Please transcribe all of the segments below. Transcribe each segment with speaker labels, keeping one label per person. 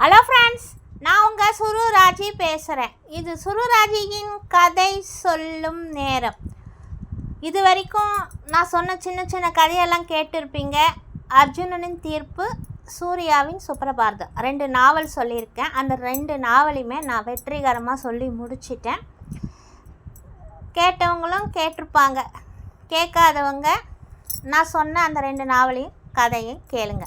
Speaker 1: Hello friends, நான் உங்கள் சுருராஜி பேசுகிறேன். இது சுருராஜியின் கதை சொல்லும் நேரம். இது வரைக்கும் நான் சொன்ன சின்ன சின்ன கதையெல்லாம் கேட்டிருப்பீங்க. அர்ஜுனனின் தீர்ப்பு, சூர்யாவின் சுப்ரபாரதம் 2 நாவல் சொல்லியிருக்கேன். அந்த 2 நாவலையுமே நான் வெற்றிகரமாக சொல்லி முடிச்சிட்டேன். கேட்டவங்களும் கேட்டிருப்பாங்க, கேட்காதவங்க நான் சொன்ன அந்த 2 நாவலையும் கதையும் கேளுங்க.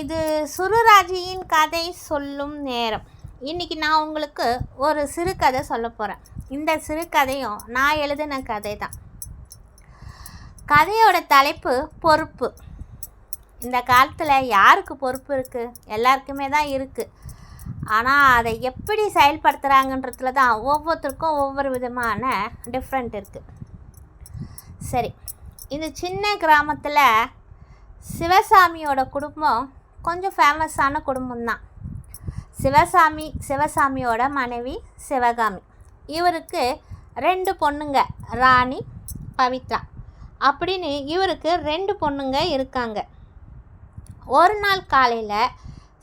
Speaker 1: இது சுருராஜியின் கதை சொல்லும் நேரம். இன்றைக்கி நான் உங்களுக்கு ஒரு சிறுகதை சொல்ல போகிறேன். இந்த சிறுகதையும் நான் எழுதின கதை தான். கதையோட தலைப்பு பொறுப்பு. இந்த காலத்தில் யாருக்கு பொறுப்பு இருக்குது? எல்லாருக்குமே தான் இருக்குது. ஆனால் அதை எப்படி செயல்படுத்துகிறாங்கன்றதுல தான் ஒவ்வொருத்தருக்கும் ஒவ்வொரு விதமான டிஃப்ரெண்ட் இருக்குது. சரி, இந்த சின்ன கிராமத்தில் சிவசாமியோட குடும்பம் கொஞ்சம் ஃபேமஸான குடும்பம்தான். சிவசாமியோட மனைவி சிவகாமி. இவருக்கு 2 பொண்ணுங்க, ராணி, பவித்ரா அப்படின்னு இவருக்கு 2 பொண்ணுங்க இருக்காங்க. ஒரு நாள் காலையில்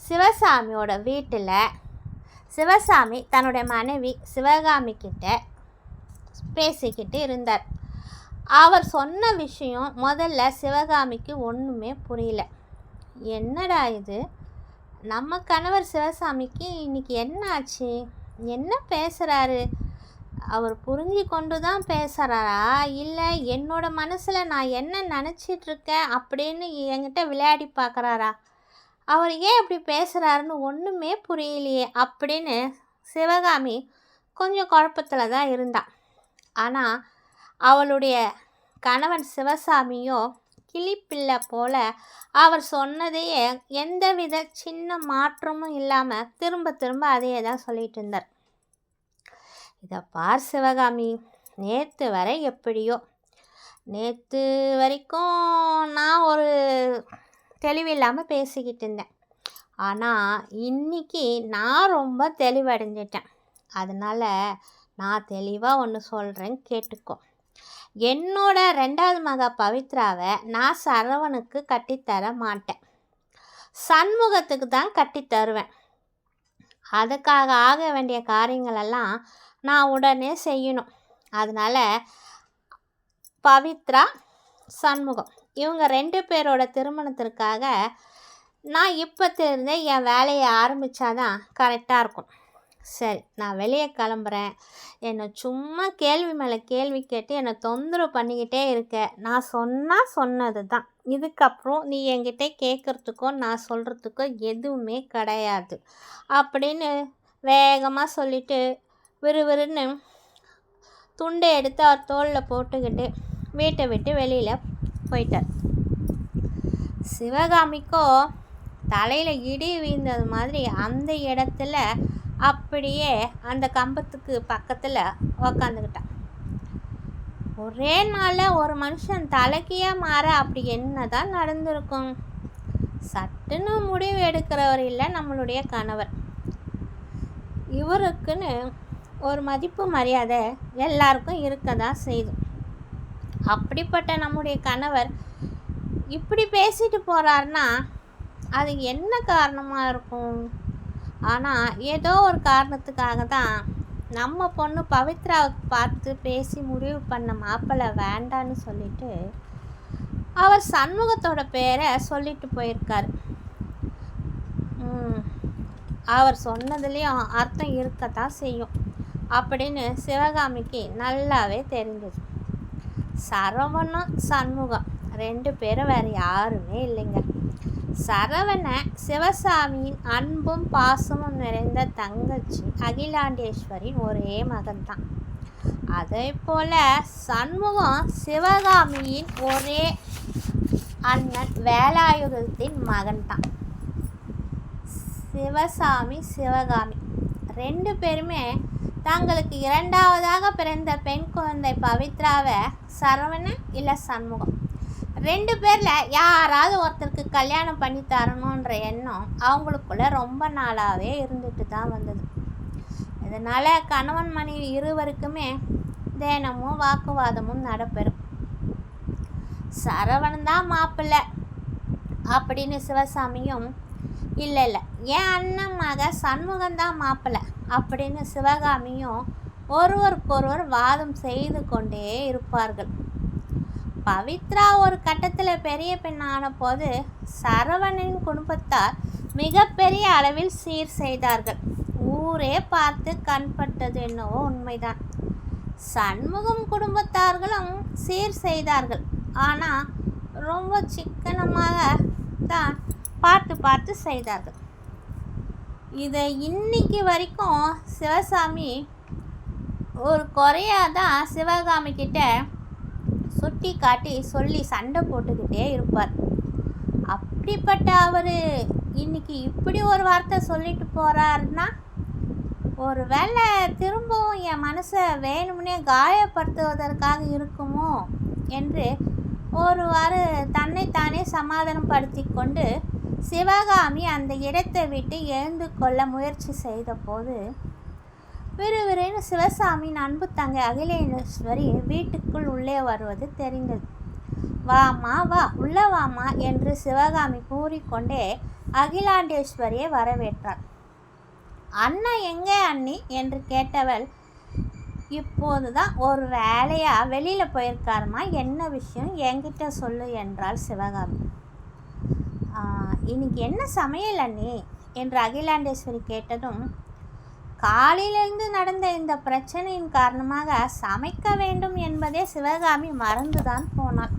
Speaker 1: சிவசாமியோட வீட்டில் சிவசாமி தன்னுடைய மனைவி சிவகாமி கிட்ட பேசிக்கிட்டு இருந்தார். அவர் சொன்ன விஷயம் முதல்ல சிவகாமிக்கு ஒன்றுமே புரியல. என்னடா இது, நம்ம கணவர் சிவசாமிக்கு இன்றைக்கி என்ன ஆச்சு? என்ன பேசுகிறாரு? அவர் புரிஞ்சு கொண்டு தான் பேசுகிறாரா, இல்லை என்னோடய மனசில் நான் என்ன நினச்சிட்ருக்கேன் அப்படின்னு என்கிட்ட விளையாடி பார்க்குறாரா? அவர் ஏன் இப்படி பேசுகிறாருன்னு ஒன்றுமே புரியலையே அப்படின்னு சிவகாமி கொஞ்சம் குழப்பத்தில் தான் இருந்தான். ஆனால் அவளுடைய கணவன் சிவசாமியோ கிளிப்பிள்ளை போல அவர் சொன்னதையே எந்தவித சின்ன மாற்றமும் இல்லாமல் திரும்ப திரும்ப அதையே தான் சொல்லிட்டு இருந்தார். இதை பார் சிவகாமி, நேற்று வரை எப்படியோ, நேற்று வரைக்கும் நான் ஒரு தெளிவில்லாமல் பேசிக்கிட்டு இருந்தேன். ஆனால் இன்றைக்கி நான் ரொம்ப தெளிவடைஞ்சிட்டேன். அதனால் நான் தெளிவாக ஒன்று சொல்கிறேன், கேட்டுக்கோ. என்னோட 2வது மக பவித்ராவை நான் சரவணுக்கு கட்டித்தர மாட்டேன். சண்முகத்துக்கு தான் கட்டித்தருவேன். அதுக்காக ஆக வேண்டிய காரியங்களெல்லாம் நான் உடனே செய்யணும். அதனால் பவித்ரா, சண்முகம் இவங்க 2 பேரோட திருமணத்திற்காக நான் இப்போத்திலிருந்தே என் வேலையை ஆரம்பித்தாதான் கரெக்டாக இருக்கும். சரி, நான் வெளியே கிளம்புறேன். என்னை சும்மா கேள்வி மேலே கேள்வி கேட்டு என்னை தொந்தரவு பண்ணிக்கிட்டே இருக்க. நான் சொன்னது தான். இதுக்கப்புறம் நீ என்கிட்ட கேட்குறதுக்கோ நான் சொல்கிறதுக்கோ எதுவுமே கிடையாது அப்படின்னு வேகமாக சொல்லிவிட்டு விறுவிறுன்னு துண்டை எடுத்து அவர் தோளில் போட்டுக்கிட்டு வீட்டை விட்டு வெளியில் போயிட்டார். சிவகாமிக்கோ தலையில் இடி வீழ்ந்தது மாதிரி அந்த இடத்துல அப்படியே அந்த கம்பத்துக்கு பக்கத்தில் உக்காந்துக்கிட்டான். ஒரே நாளில் ஒரு மனுஷன் தலைக்கியே மாற அப்படி என்ன தான் நடந்திருக்கும்? சட்டுன்னு முடிவு எடுக்கிறவர் இல்லை நம்மளுடைய கணவர். இவருக்குன்னு ஒரு மதிப்பு மரியாதை எல்லாருக்கும் இருக்க தான் செய்யுது. அப்படிப்பட்ட நம்முடைய கணவர் இப்படி பேசிட்டு போகிறாருன்னா அது என்ன காரணமாக இருக்கும்? ஆனால் ஏதோ ஒரு காரணத்துக்காக தான் நம்ம பொண்ணு பவித்ராவுக்கு பார்த்து பேசி முடிவு பண்ண மாப்பிள்ளை வேண்டான்னு சொல்லிட்டு அவர் சண்முகத்தோட பேரை சொல்லிட்டு போயிருக்கார். அவர் சொன்னதுலேயும் அர்த்தம் இருக்கத்தான் செய்யும் அப்படின்னு சிவகாமிக்கு நல்லாவே தெரிஞ்சது. சரவணம், சண்முகம் 2 பேரும் வேறு யாருமே இல்லைங்க. சரவண சிவசாமியின் அன்பும் பாசமும் நிறைந்த தங்கச்சி அகிலாண்டேஸ்வரின் ஒரே மகன்தான். அதே போல் சண்முகம் சிவகாமியின் ஒரே அண்ணன் வேலாயுதத்தின் மகன்தான். சிவகாமி 2 பேருமே தங்களுக்கு 2வதாக பிறந்த பெண் குழந்தை பவித்ராவை சரவணன் இல்லை சண்முகம் 2 பேரில் யாராவது ஒருத்தருக்கு கல்யாணம் பண்ணி தரணுன்ற எண்ணம் அவங்களுக்குள்ள ரொம்ப நாளாகவே இருந்துட்டு தான் வந்தது. இதனால் கணவன் மனைவி இருவருக்குமே தினமும் வாக்குவாதமும் நடைபெறும். சரவணன் தான் மாப்பிள்ளை அப்படின்னு சிவசாமியும் இல்லை இல்லை, என் அண்ணன் மக சண்முகந்தான் மாப்பிள்ளை அப்படின்னு சிவகாமியும் ஒருவருக்கொருவர் வாதம் செய்து கொண்டே இருப்பார்கள். பவித்ரா ஒரு கட்டத்தில் பெரிய பெண்ணான போது சரவணனின் குடும்பத்தார் மிகப்பெரிய அளவில் சீர் செய்தார்கள். ஊரே பார்த்து கண்பட்டது என்னவோ உண்மைதான். சண்முகம் குடும்பத்தார்களும் சீர் செய்தார்கள். ஆனால் ரொம்ப சிக்கனமாக தான் பார்த்து பார்த்து செய்தார்கள். இதை இன்னைக்கு வரைக்கும் சிவசாமி ஒரு குறையாக தான் சிவகாமி கிட்ட சுட்டி காட்டி சொல்லி சண்டை போட்டுக்கிட்டே இருப்பார். அப்படிப்பட்ட அவர் இன்னைக்கு இப்படி ஒரு வார்த்தை சொல்லிட்டு போகிறாருன்னா, ஒரு வேளை திரும்பவும் என் மனசை வேணும்னே காயப்படுத்துவதற்காக இருக்குமோ என்று ஒருவாறு தன்னைத்தானே சமாதானப்படுத்தி கொண்டு சிவகாமி அந்த இடத்தை விட்டு எழுந்து கொள்ள முயற்சி செய்த போது விறுவிறுன்னு சிவசாமியின் அன்பு தங்கை அகிலேஸ்வரி வீட்டுக்குள் உள்ளே வருவது தெரிந்தது. வாமா வா, உள்ள வாமா என்று சிவகாமி கூறிக்கொண்டே அகிலாண்டேஸ்வரியை வரவேற்றாள். அண்ணா எங்கே அண்ணி என்று கேட்டவள், இப்போதுதான் ஒரு வேலையா வெளியில் போயிருக்காருமா, என்ன விஷயம் என்கிட்ட சொல்லு என்றாள் சிவகாமி. இன்னைக்கு என்ன சமையல் அண்ணி என்று அகிலாண்டேஸ்வரி கேட்டதும், காலையிலிருந்து நடந்த இந்த பிரச்சனையின் காரணமாக சமைக்க வேண்டும் என்பதே சிவகாமி மறந்துதான் போனாள்.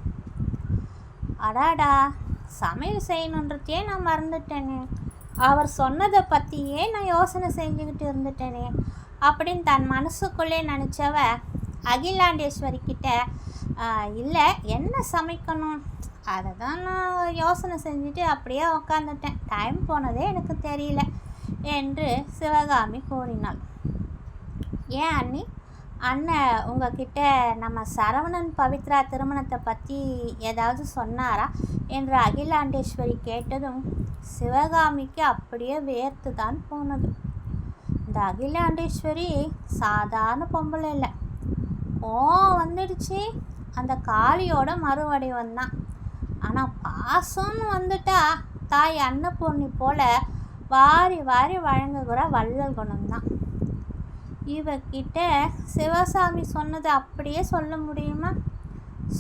Speaker 1: அடாடா, சமையல் செய்யணுன்றதையே நான் மறந்துட்டேனே, அவர் சொன்னதை பற்றியே நான் யோசனை செஞ்சுக்கிட்டு இருந்துட்டேனே அப்படின்னு தன் மனசுக்குள்ளே நினச்சவ அகிலாண்டேஸ்வரி கிட்ட, இல்லை என்ன சமைக்கணும் அதை தான் நான் யோசனை செஞ்சுட்டு அப்படியே உக்காந்துட்டேன், டைம் போனதே எனக்கு தெரியல என்று சிவகாமி கூறினாள். ஏன் அண்ணி, அண்ணன் உங்ககிட்ட நம்ம சரவணன் பவித்ரா திருமணத்தை பற்றி ஏதாவது சொன்னாரா என்று அகிலாண்டேஸ்வரி கேட்டதும் சிவகாமிக்கு அப்படியே வேர்த்து தான் போனது. இந்த அகிலாண்டேஸ்வரி சாதாரண பொம்பளை இல்லை, வந்துடுச்சு அந்த காளியோட மறுவடிவம் தான். ஆனால் பாசம்னு வந்துட்டா தாய் அன்னபூர்ணி போல வாரி வாரி வழங்குகிற வள்ளல் குணம்தான். இவகிட்ட சிவசாமி சொன்னது அப்படியே சொல்ல முடியுமா?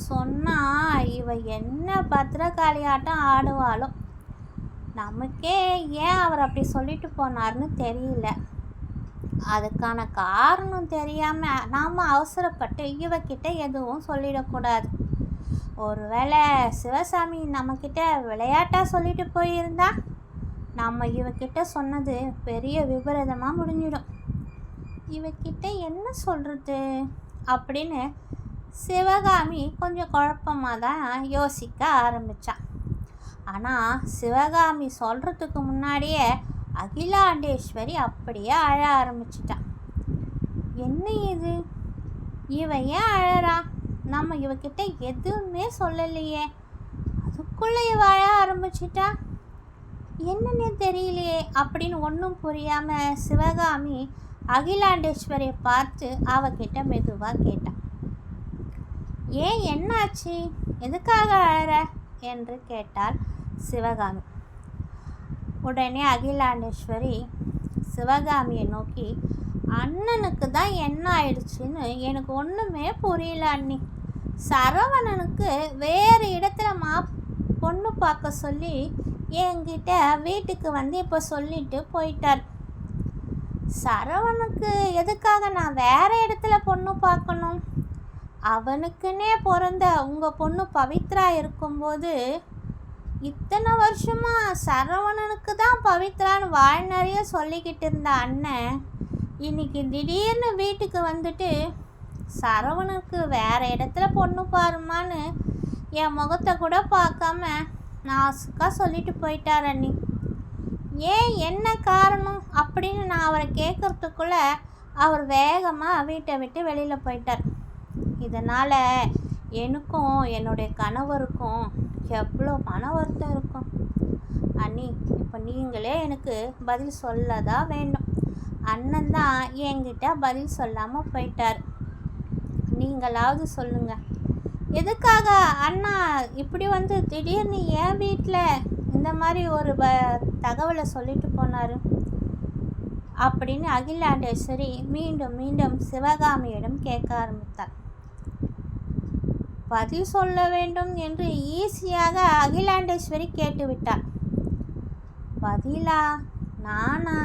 Speaker 1: சொன்னால் இவ என்ன பத்திரகாளியாட்டம் ஆடுவாளோ. நமக்கே ஏன் அவர் அப்படி சொல்லிட்டு போனார்னு தெரியல. அதுக்கான காரணம் தெரியாமல் நாம் அவசரப்பட்டு இவகிட்ட எதுவும் சொல்லிடக்கூடாது. ஒருவேளை சிவசாமி நம்மக்கிட்ட விளையாட்டாக சொல்லிட்டு போயிருந்தா நம்ம இவக்கிட்ட சொன்னது பெரிய விபரீதமாக முடிஞ்சிடும். இவக்கிட்ட என்ன சொல்கிறது அப்படின்னு சிவகாமி கொஞ்சம் குழப்பமாக தான் யோசிக்க ஆரம்பித்தான். ஆனால் சிவகாமி சொல்கிறதுக்கு முன்னாடியே அகிலாண்டேஸ்வரி அப்படியே அழ ஆரம்பிச்சிட்டான். என்ன இது, இவ ஏன் அழறா? நம்ம இவக்கிட்ட எதுவுமே சொல்லலையே, அதுக்குள்ளே இவ அழ ஆரம்பிச்சிட்டா, என்னன்னே தெரியலையே அப்படின்னு ஒன்றும் புரியாமல் சிவகாமி அகிலாண்டேஸ்வரியை பார்த்து அவகிட்ட மெதுவாக கேட்டான். ஏன் என்னாச்சு, எதுக்காக அழற என்று கேட்டாள் சிவகாமி. உடனே அகிலாண்டேஸ்வரி சிவகாமியை நோக்கி, அண்ணனுக்கு தான் என்ன ஆயிடுச்சுன்னு எனக்கு ஒன்றுமே புரியல அண்ணி. சரவணனுக்கு வேறு இடத்துல பொண்ணு பார்க்க சொல்லி என்கிட்ட வீட்டுக்கு வந்து இப்போ சொல்லிட்டு போயிட்டார். சரவணுக்கு எதுக்காக நான் வேறு இடத்துல பொண்ணு பார்க்கணும்? அவனுக்குன்னே பிறந்த உங்கள் பொண்ணு பவித்ரா இருக்கும்போது இத்தனை வருஷமாக சரவணனுக்கு தான் பவித்ரான்னு வாழ்நறைய சொல்லிக்கிட்டு இருந்த அண்ணன் இன்னைக்கு திடீர்னு வீட்டுக்கு வந்துட்டு சரவணனுக்கு வேறு இடத்துல பொண்ணு பாருமான்னு என் முகத்தை கூட பார்க்காம நாசுக்காக சொல்லிட்டு போயிட்டார் அண்ணி. ஏன் என்ன காரணம் அப்படின்னு நான் அவரை கேட்குறதுக்குள்ளே அவர் வேகமாக வீட்டை விட்டு வெளியில் போயிட்டார். இதனால் எனக்கும் என்னுடைய கணவருக்கும் எவ்வளோ மன வருத்தம் இருக்கும் அண்ணி. இப்போ நீங்களே எனக்கு பதில் சொல்லதான் வேண்டும். அண்ணன் தான் என்கிட்ட பதில் சொல்லாமல் போயிட்டார். நீங்களாவது சொல்லுங்கள், எதுக்காக அண்ணா இப்படி வந்து திடீர்னு என் வீட்டில் எந்த மாதிரி ஒரு தகவலை சொல்லிட்டு போனார் அப்படின்னு அகிலாண்டேஸ்வரி மீண்டும் மீண்டும் சிவகாமியிடம் கேட்க ஆரம்பித்தார். பதில் சொல்ல வேண்டும் என்று ஈஸியாக அகிலாண்டேஸ்வரி கேட்டுவிட்டார். பதிலா? நானா?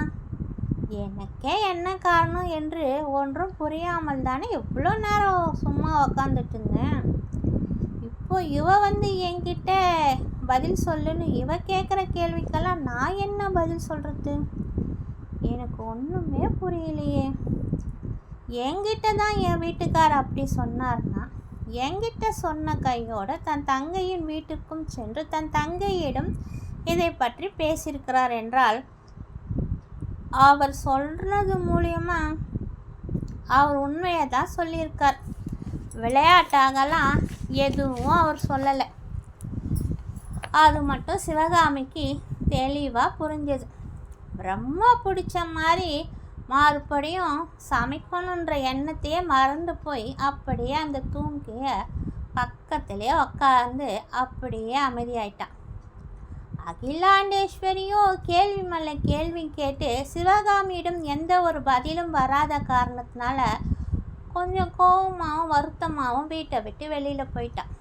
Speaker 1: எனக்கே என்ன காரணம் என்று ஒன்றும் புரியாமல் தானே இவ்வளோ நேரம் சும்மா உக்காந்துட்டு இருந்தேன். இப்போ இவ வந்து என்கிட்ட பதில் சொல்லுன்னு இவ கேட்குற கேள்விக்கெல்லாம் நான் என்ன பதில் சொல்கிறது? எனக்கு ஒன்றுமே புரியலையே. என்கிட்ட தான் என் வீட்டுக்கார் அப்படி சொன்னார்னா என்கிட்ட சொன்ன கையோட தன் தங்கையின் வீட்டுக்கும் சென்று தன் தங்கையிடம் இதை பற்றி பேசியிருக்கிறார் என்றால் அவர் சொல்கிறது மூலியமா அவர் உண்மையை தான் சொல்லியிருக்கார். விளையாட்டாகலாம் எதுவும் அவர் சொல்லலை. அது மட்டும் சிவகாமிக்கு தெளிவாக புரிஞ்சது. ரொம்ப பிடிச்ச மாதிரி மறுபடியும் சமைக்கணுன்ற எண்ணத்தையே மறந்து போய் அப்படியே அந்த தூங்கிய பக்கத்திலே உட்காந்து அப்படியே அமைதியாயிட்டான். அகிலாண்டேஸ்வரியோ கேள்வி மேலே கேள்வி கேட்டு சிவகாமியிடம் எந்த ஒரு பதிலும் வராத காரணத்தினால கொஞ்சம் கோபமாகவும் வருத்தமாகவும் வீட்டை விட்டு வெளியில் போயிட்டான்.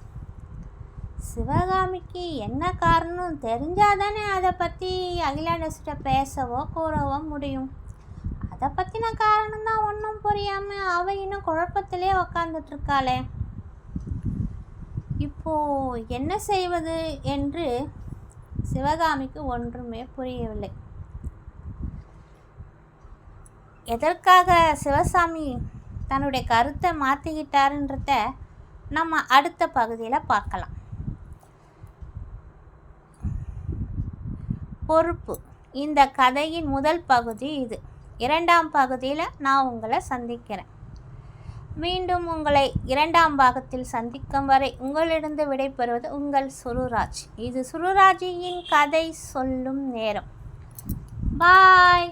Speaker 1: சிவகாமிக்கு என்ன காரணம் தெரிஞ்சாதானே அதை பற்றி அகிலாண்டேஸ்வரிட்ட பேசவோ கூறவோ முடியும். அதை பற்றின காரணம் தான் ஒன்றும் புரியாமல் அவள் இன்னும் குழப்பத்திலே உக்காந்துட்ருக்காளே. இப்போது என்ன செய்வது என்று சிவகாமிக்கு ஒன்றுமே புரியவில்லை. எதற்காக சிவசாமி தன்னுடைய கருத்தை மாற்றிக்கிட்டாருன்றத நம்ம அடுத்த பகுதியில் பார்க்கலாம். பொறுப்பு இந்த கதையின் முதல் பகுதி இது. இரண்டாம் பகுதியில் நான் உங்களை சந்திக்கிறேன். மீண்டும் உங்களை இரண்டாம் பாகத்தில் சந்திக்கும் வரை உங்களிடம் விடைபெறுவது உங்கள் சுருராஜ். இது சுருராஜியின் கதை சொல்லும் நேரம். பாய்.